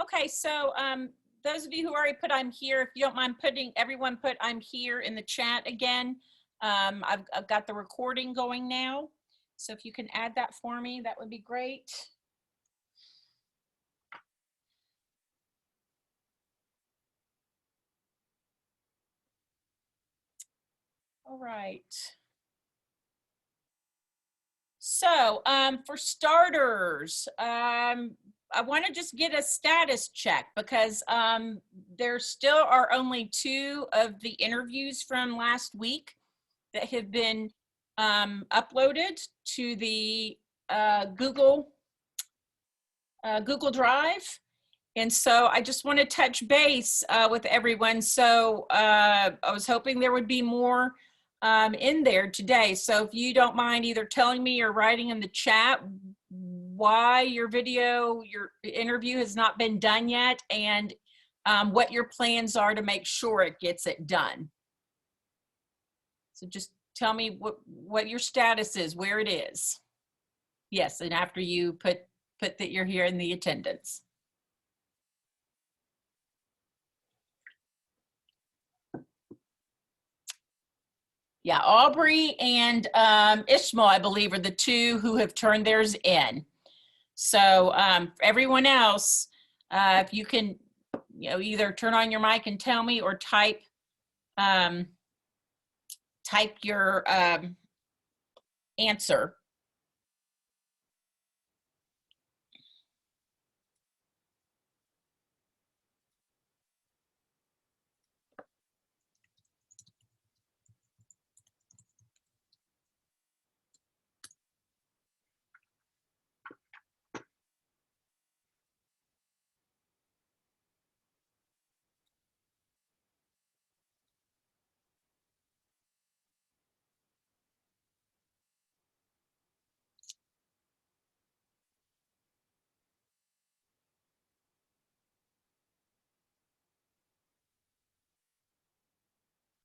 Okay, so those of you who already put I'm here, if you don't mind putting, everyone put I'm here in the chat again. I've got the recording going now. So if you can add that for me, that would be great. All right. So for starters, I want to just get a status check because there still are only 2 of the interviews from last week that have been uploaded to the Google Drive. And so I just want to touch base with everyone. So I was hoping there would be more in there today. So if you don't mind either telling me or writing in the chat why your interview has not been done yet, and what your plans are to make sure it gets it done. So just tell me what your status is, where it is. Yes, and after you put that you're here in the attendance. Yeah, Aubrey and Ishmael, I believe, are the 2 who have turned theirs in. So for everyone else, if you can, either turn on your mic and tell me, or type your answer.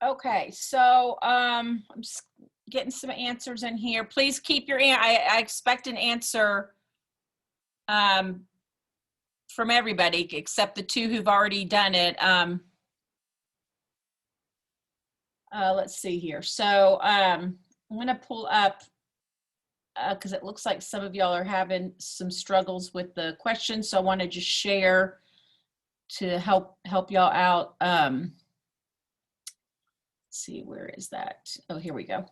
Okay, so I'm just getting some answers in here. Please keep your, I expect an answer from everybody except the 2 who've already done it. Let's see here. So I'm gonna pull up, because it looks like some of y'all are having some struggles with the questions. So I want to just share to help y'all out. Let's see, where is that? Oh, here we go.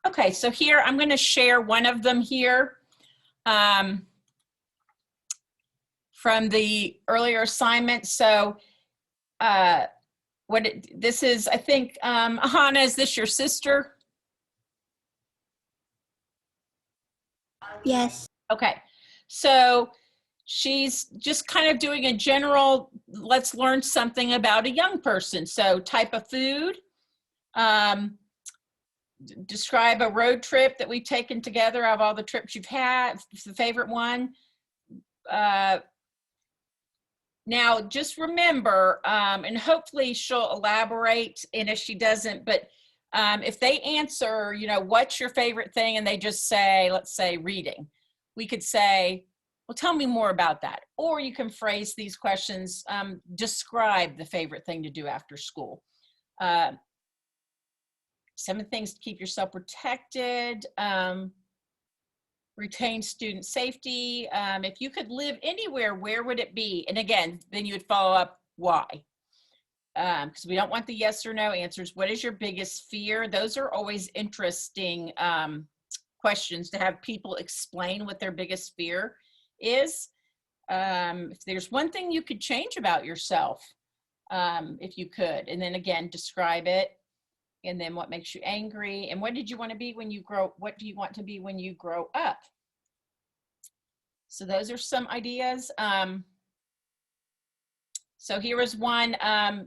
Okay, so here I'm going to share one of them here from the earlier assignment. So this is, I think, Ahana, is this your sister? Yes. Okay, so she's just kind of doing a general, let's learn something about a young person. So type of food, describe a road trip that we've taken together out of all the trips you've had, the favorite one. Now, just remember, and hopefully she'll elaborate, and if she doesn't, but if they answer, what's your favorite thing, and they just say, let's say reading, we could say, well, tell me more about that. Or you can phrase these questions, describe the favorite thing to do after school. 7 things to keep yourself protected, retain student safety. If you could live anywhere, where would it be? And again, then you would follow up why. Because we don't want the yes or no answers. What is your biggest fear? Those are always interesting questions to have people explain what their biggest fear is. If there's one thing you could change about yourself, if you could, and then again, describe it. And then what makes you angry, and what did you want to be when you grow, what do you want to be when you grow up? So those are some ideas. So here is one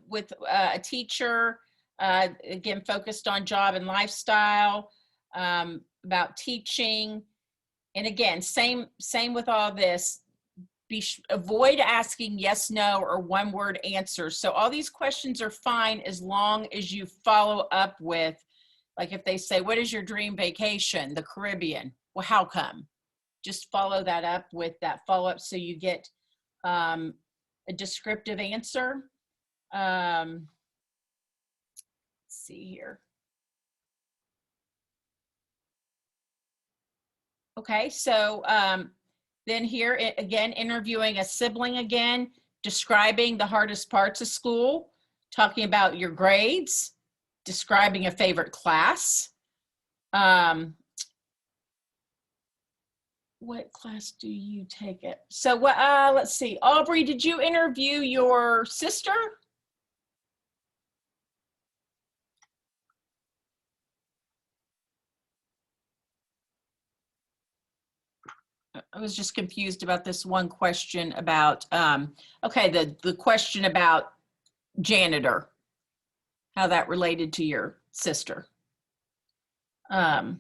with a teacher, again, focused on job and lifestyle, about teaching. And again, same with all this. Avoid asking yes, no, or one word answers. So all these questions are fine as long as you follow up with, like if they say, what is your dream vacation? The Caribbean. Well, how come? Just follow that up with that follow-up so you get a descriptive answer. Let's see here. Okay, so then here again, interviewing a sibling again, describing the hardest parts of school, talking about your grades, describing a favorite class. What class do you take it? So what, let's see, Aubrey, did you interview your sister? I was just confused about this one question about, okay, the question about janitor, how that related to your sister. But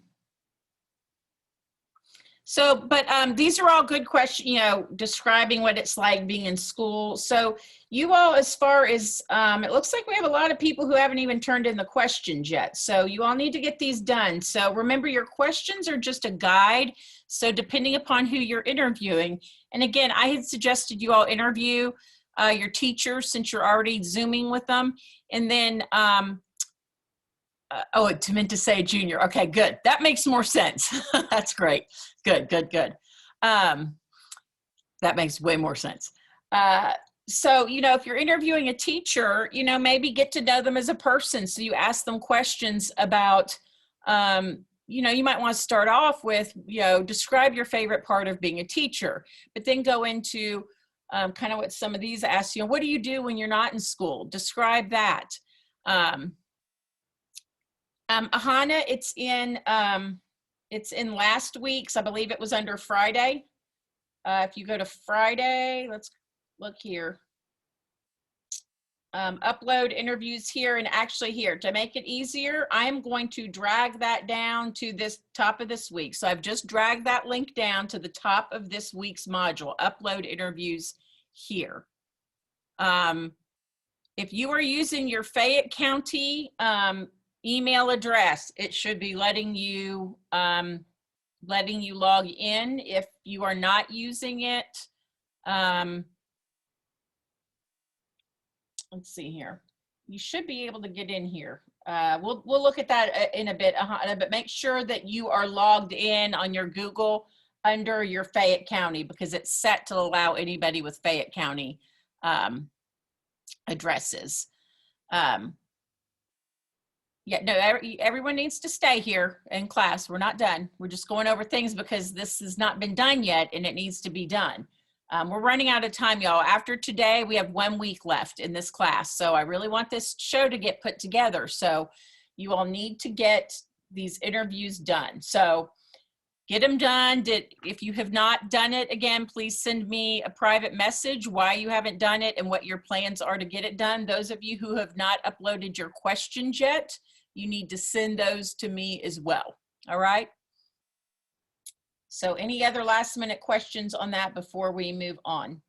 these are all good questions, you know, describing what it's like being in school. So you all, as far as, it looks like we have a lot of people who haven't even turned in the questions yet. So you all need to get these done. So remember, your questions are just a guide. So depending upon who you're interviewing, and again, I had suggested you all interview your teachers since you're already Zooming with them. And then, oh, I meant to say junior. Okay, good. That makes more sense. That's great. Good. That makes way more sense. So, you know, if you're interviewing a teacher, you know, maybe get to know them as a person. So you ask them questions about, you know, you might want to start off with, you know, describe your favorite part of being a teacher, but then go into kind of what some of these ask, you know, what do you do when you're not in school? Describe that. Ahana, it's in last week's, I believe it was under Friday. If you go to Friday, let's look here. Upload interviews here, and actually here, to make it easier, I am going to drag that down to this top of this week. So I've just dragged that link down to the top of this week's module, upload interviews here. If you are using your Fayette County email address, it should be letting you log in. If you are not using it, let's see here. You should be able to get in here. We'll look at that in a bit, but make sure that you are logged in on your Google under your Fayette County, because it's set to allow anybody with Fayette County addresses. Yeah, no, everyone needs to stay here in class. We're not done. We're just going over things because this has not been done yet and it needs to be done. We're running out of time, y'all. After today, we have 1 week left in this class. So I really want this show to get put together. So you all need to get these interviews done. So get them done. If you have not done it, again, please send me a private message why you haven't done it and what your plans are to get it done. Those of you who have not uploaded your questions yet, you need to send those to me as well. All right? So any other last minute questions on that before we move on?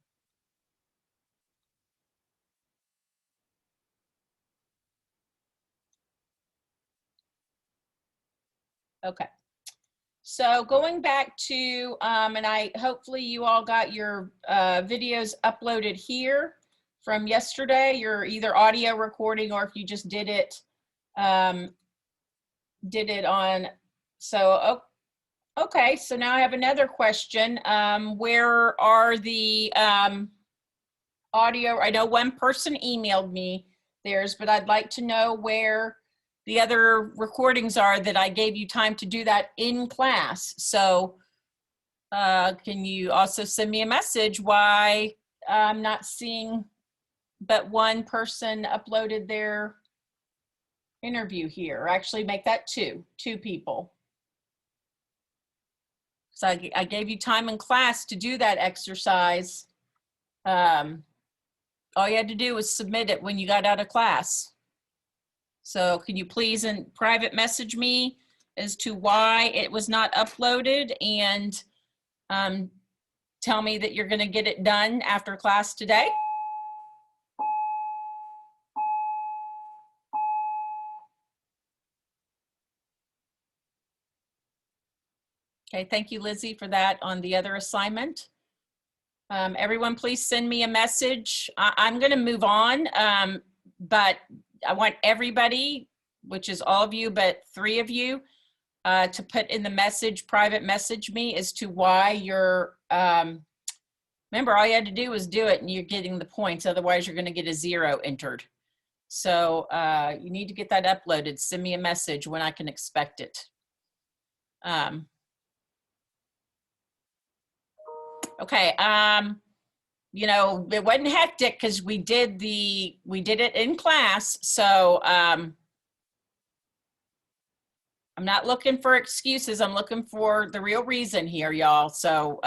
Okay. So going back to, and hopefully you all got your videos uploaded here from yesterday, your either audio recording or if you just did it on, so, okay, so now I have another question. Where are the audio? I know one person emailed me theirs, but I'd like to know where the other recordings are that I gave you time to do that in class. So can you also send me a message why I'm not seeing but one person uploaded their interview here, or actually make that two people. So I gave you time in class to do that exercise. All you had to do was submit it when you got out of class. So can you please private message me as to why it was not uploaded, and tell me that you're going to get it done after class today. Okay, thank you, Lizzie, for that on the other assignment. Everyone, please send me a message. I'm going to move on, but I want everybody, which is all of you, but 3 of you, to put in the message, private message me as to why you're, remember, all you had to do was do it and you're getting the points. Otherwise, you're going to get a 0 entered. So you need to get that uploaded. Send me a message when I can expect it. Okay, you know, it wasn't hectic because we did it in class. So I'm not looking for excuses. I'm looking for the real reason here, y'all. So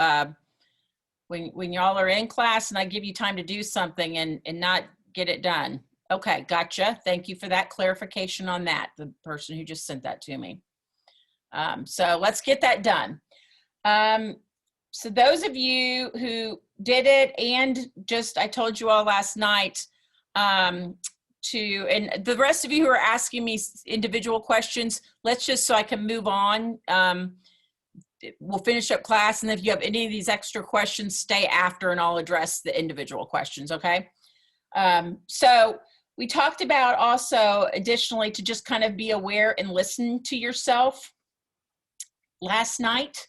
when y'all are in class and I give you time to do something and not get it done. Okay, gotcha. Thank you for that clarification on that, the person who just sent that to me. So let's get that done. So those of you who did it and just, I told you all last night and the rest of you who are asking me individual questions, let's just, so I can move on. We'll finish up class, and if you have any of these extra questions, stay after and I'll address the individual questions, okay? So we talked about also additionally to just kind of be aware and listen to yourself last night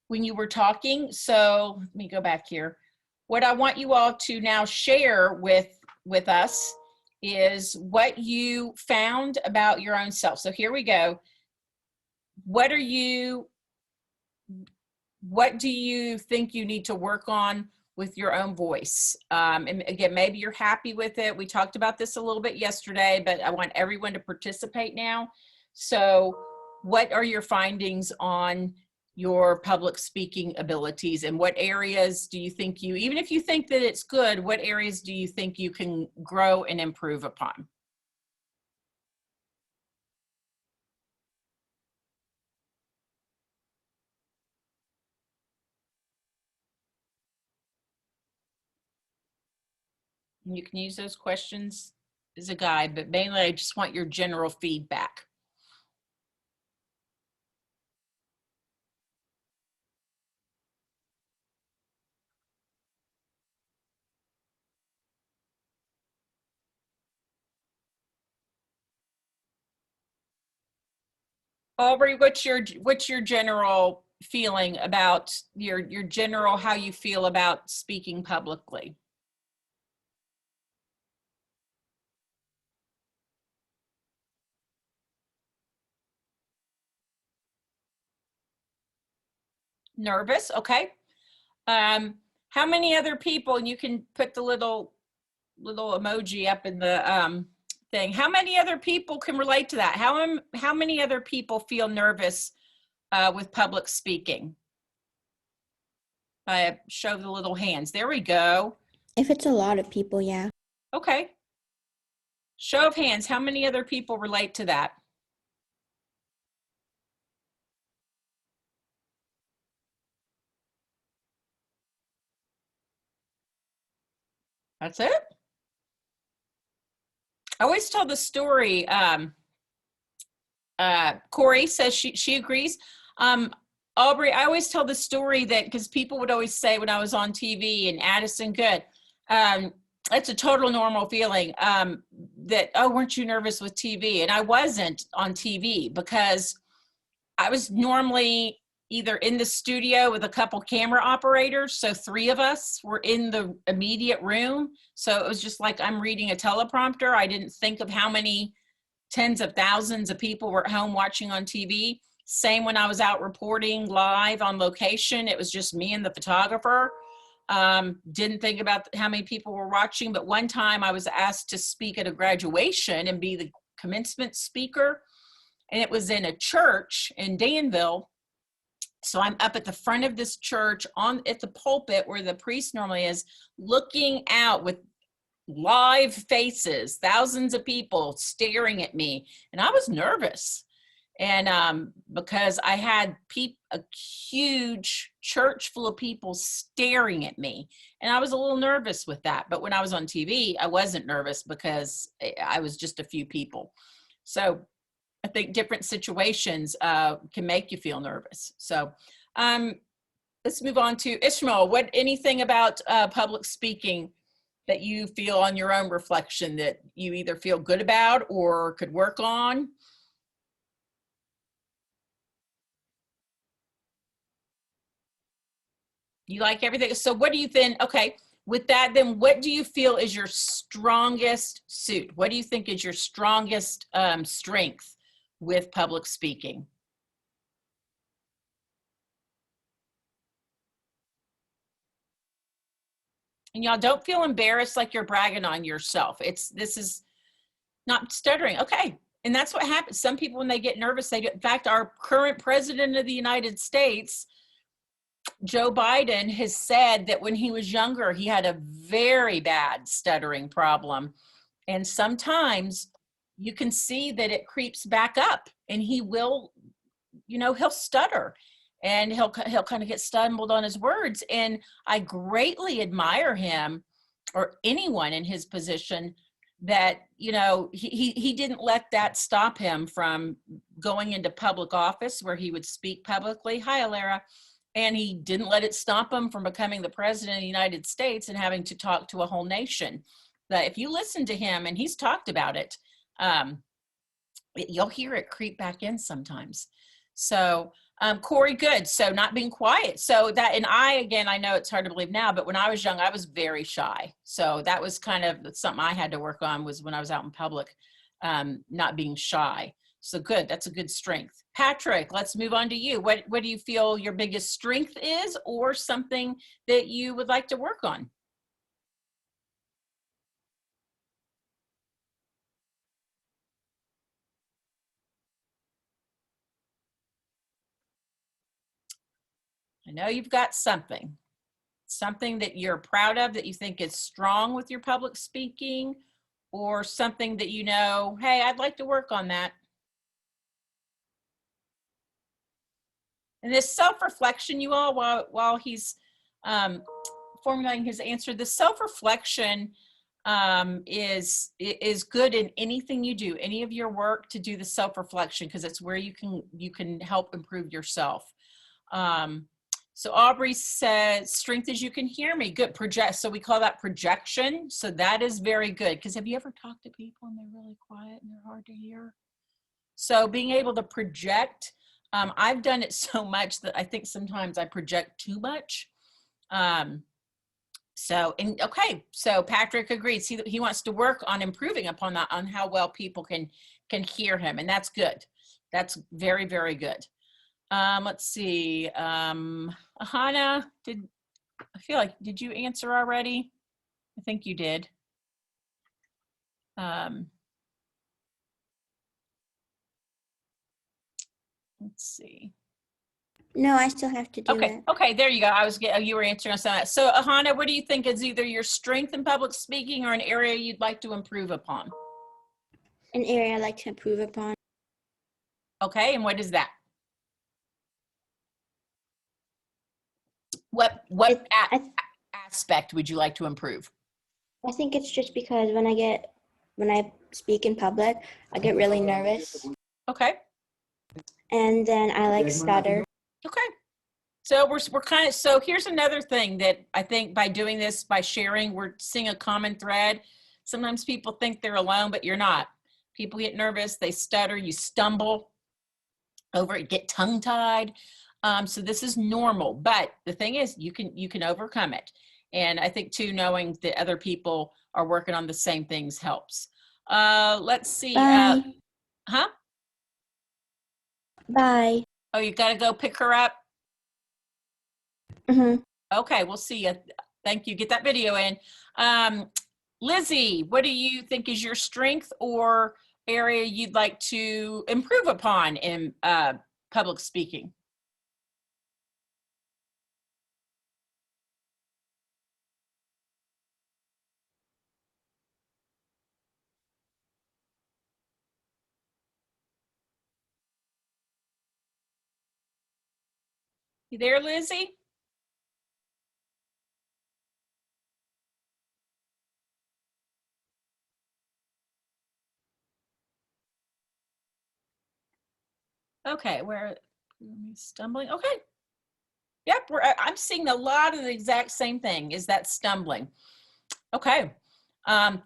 when you were talking. So let me go back here. What I want you all to now share with us is what you found about your own self. So here we go. What do you think you need to work on with your own voice? And again, maybe you're happy with it. We talked about this a little bit yesterday, but I want everyone to participate now. So what are your findings on your public speaking abilities, and what areas do you think you, even if you think that it's good, what areas do you think you can grow and improve upon? And you can use those questions as a guide, but mainly I just want your general feedback. Aubrey, what's your general feeling about your general, how you feel about speaking publicly? Nervous, okay. How many other people, and you can put the little emoji up in the thing. How many other people can relate to that? How many other people feel nervous with public speaking? Show the little hands. There we go. If it's a lot of people, yeah. Okay. Show of hands. How many other people relate to that? That's it? I always tell the story. Corey says she agrees. Aubrey, I always tell the story that, because people would always say when I was on TV, and Addison, good. It's a total normal feeling that, oh, weren't you nervous with TV? And I wasn't on TV because I was normally either in the studio with a couple camera operators. So 3 of us were in the immediate room. So it was just like I'm reading a teleprompter. I didn't think of how many tens of thousands of people were at home watching on TV. Same when I was out reporting live on location. It was just me and the photographer. Didn't think about how many people were watching, but one time I was asked to speak at a graduation and be the commencement speaker. And it was in a church in Danville. So I'm up at the front of this church at the pulpit where the priest normally is, looking out with live faces, thousands of people staring at me. And I was nervous. And because I had a huge church full of people staring at me, and I was a little nervous with that. But when I was on TV, I wasn't nervous because I was just a few people. So I think different situations can make you feel nervous. So let's move on to Ishmael. Anything about public speaking that you feel on your own reflection that you either feel good about or could work on? You like everything. So what do you think? Okay, with that, then what do you feel is your strongest suit? What do you think is your strongest strength with public speaking? And y'all don't feel embarrassed like you're bragging on yourself. This is not stuttering. Okay. And that's what happens. Some people, when they get nervous, they do. In fact, our current president of the United States, Joe Biden, has said that when he was younger, he had a very bad stuttering problem. And sometimes you can see that it creeps back up, and he will, he'll stutter, and he'll kind of get stumbled on his words. And I greatly admire him, or anyone in his position, that he didn't let that stop him from going into public office where he would speak publicly. Hi, Alara. And he didn't let it stop him from becoming the president of the United States and having to talk to a whole nation. That if you listen to him, and he's talked about it, you'll hear it creep back in sometimes. So Corey, good. So not being quiet. So that, and again, I know it's hard to believe now, but when I was young, I was very shy. So that was kind of something I had to work on, was when I was out in public, not being shy. So good, that's a good strength. Patrick, let's move on to you. What do you feel your biggest strength is, or something that you would like to work on? I know you've got something that you're proud of, that you think is strong with your public speaking, or something that hey, I'd like to work on that. And this self-reflection, you all, while he's formulating his answer, the self-reflection is good in anything you do, any of your work, to do the self-reflection, because it's where you can help improve yourself. So Aubrey says, strength is you can hear me. Good. Project. So we call that projection. So that is very good. Because have you ever talked to people and they're really quiet and they're hard to hear? So being able to project, I've done it so much that I think sometimes I project too much. So Patrick agrees. He wants to work on improving upon that, on how well people can hear him. And that's good. That's very, very good. Let's see. Ahana, did you answer already? I think you did. Let's see. No, I still have to do it. Okay, there you go. You were answering us on that. So Ahana, what do you think is either your strength in public speaking or an area you'd like to improve upon? An area I'd like to improve upon. Okay, and what is that? What aspect would you like to improve? I think it's just because when I speak in public, I get really nervous. Okay. And then I stutter. Okay. So we're kind of, so here's another thing that I think by doing this, by sharing, we're seeing a common thread. Sometimes people think they're alone, but you're not. People get nervous, they stutter, you stumble over it, get tongue-tied. So this is normal, but the thing is, you can overcome it. And I think too, knowing that other people are working on the same things helps. Let's see. Bye. Huh? Bye. Oh, you got to go pick her up? Mm-hmm. Okay, we'll see you. Thank you. Get that video in. Lizzie, what do you think is your strength or area you'd like to improve upon in public speaking? You there, Lizzie? Okay, where stumbling? Okay. Yep, I'm seeing a lot of the exact same thing. Is that stumbling? Okay.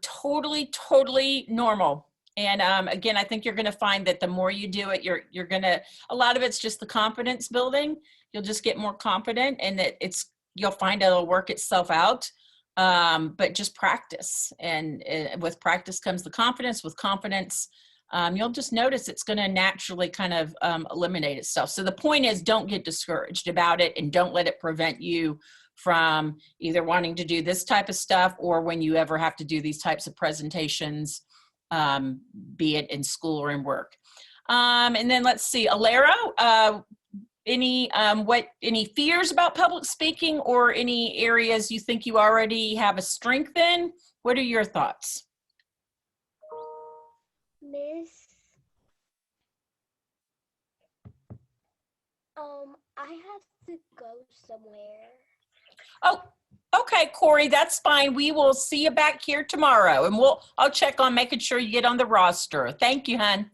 Totally normal. And again, I think you're going to find that the more you do it, you're going to, a lot of it's just the confidence building. You'll just get more confident, and that you'll find it'll work itself out. But just practice, and with practice comes the confidence. With confidence, you'll just notice it's going to naturally kind of eliminate itself. So the point is, don't get discouraged about it, and don't let it prevent you from either wanting to do this type of stuff, or when you ever have to do these types of presentations, be it in school or in work. And then let's see, Alera, any fears about public speaking, or any areas you think you already have a strength in? What are your thoughts? Miss, I have to go somewhere. Oh, okay, Corey, that's fine. We will see you back here tomorrow, and I'll check on making sure you get on the roster. Thank you, hon.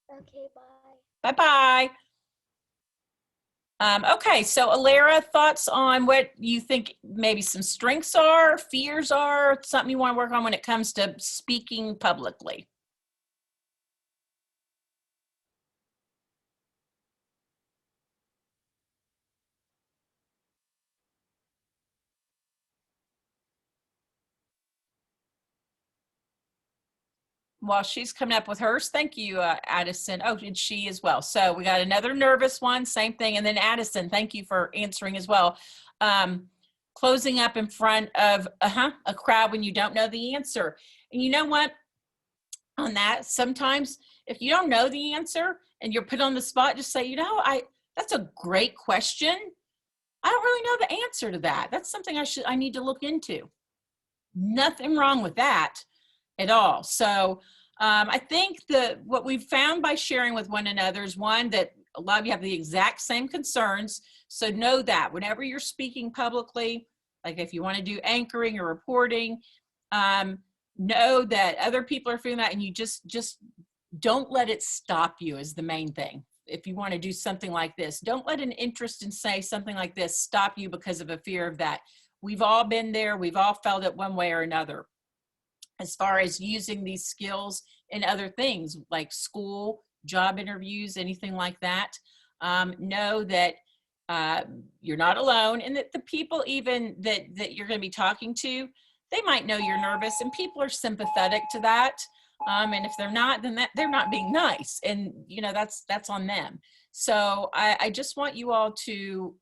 Okay, bye. Bye-bye. Okay, so Alera, thoughts on what you think maybe some strengths are, fears are, something you want to work on when it comes to speaking publicly? While she's coming up with hers, thank you, Addison. Oh, and she as well. So we got another nervous one, same thing. And then Addison, thank you for answering as well. Closing up in front of a crowd when you don't know the answer. And you know what? On that, sometimes if you don't know the answer and you're put on the spot, just say, you know, that's a great question. I don't really know the answer to that. That's something I need to look into. Nothing wrong with that at all. So I think what we've found by sharing with one another is, one, that a lot of you have the exact same concerns. So know that whenever you're speaking publicly, like if you want to do anchoring or reporting, know that other people are feeling that, and you just don't let it stop you is the main thing. If you want to do something like this, don't let an interest in say something like this stop you because of a fear of that. We've all been there. We've all felt it one way or another. As far as using these skills in other things like school, job interviews, anything like that, know that you're not alone, and that the people even that you're going to be talking to, they might know you're nervous, and people are sympathetic to that. And if they're not, then they're not being nice, and you know that's on them. So I just want you all to,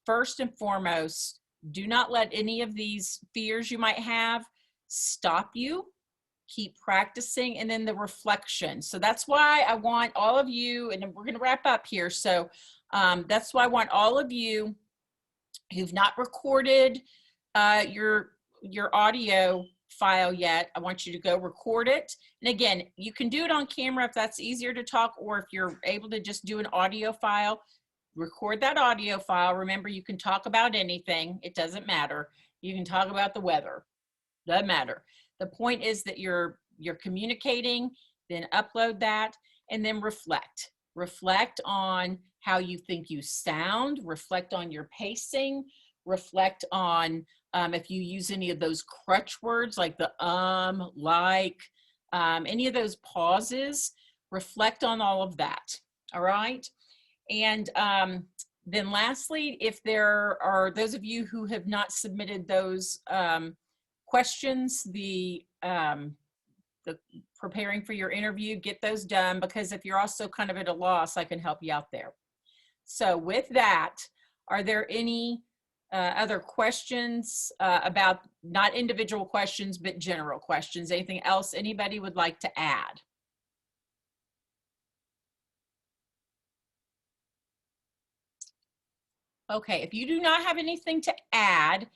first and foremost, do not let any of these fears you might have stop you. Keep practicing. And then the reflection. So that's why I want all of you, and we're going to wrap up here. So that's why I want all of you who've not recorded your audio file yet, I want you to go record it. And again, you can do it on camera if that's easier to talk, or if you're able to just do an audio file, record that audio file. Remember, you can talk about anything. It doesn't matter. You can talk about the weather. Doesn't matter. The point is that you're communicating, then upload that, and then reflect. Reflect on how you think you sound, reflect on your pacing, reflect on if you use any of those crutch words like the like, any of those pauses, reflect on all of that, all right? And then lastly, if there are those of you who have not submitted those questions, the preparing for your interview, get those done, because if you're also kind of at a loss, I can help you out there. So with that, are there any other questions about, not individual questions, but general questions? Anything else anybody would like to add? Okay, if you do not have anything to add,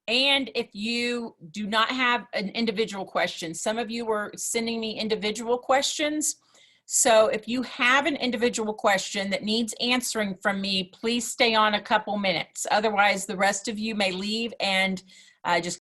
and if you do not have an individual question, some of you were sending me individual questions. So if you have an individual question that needs answering from me, please stay on a couple minutes. Otherwise, the rest of you may leave and just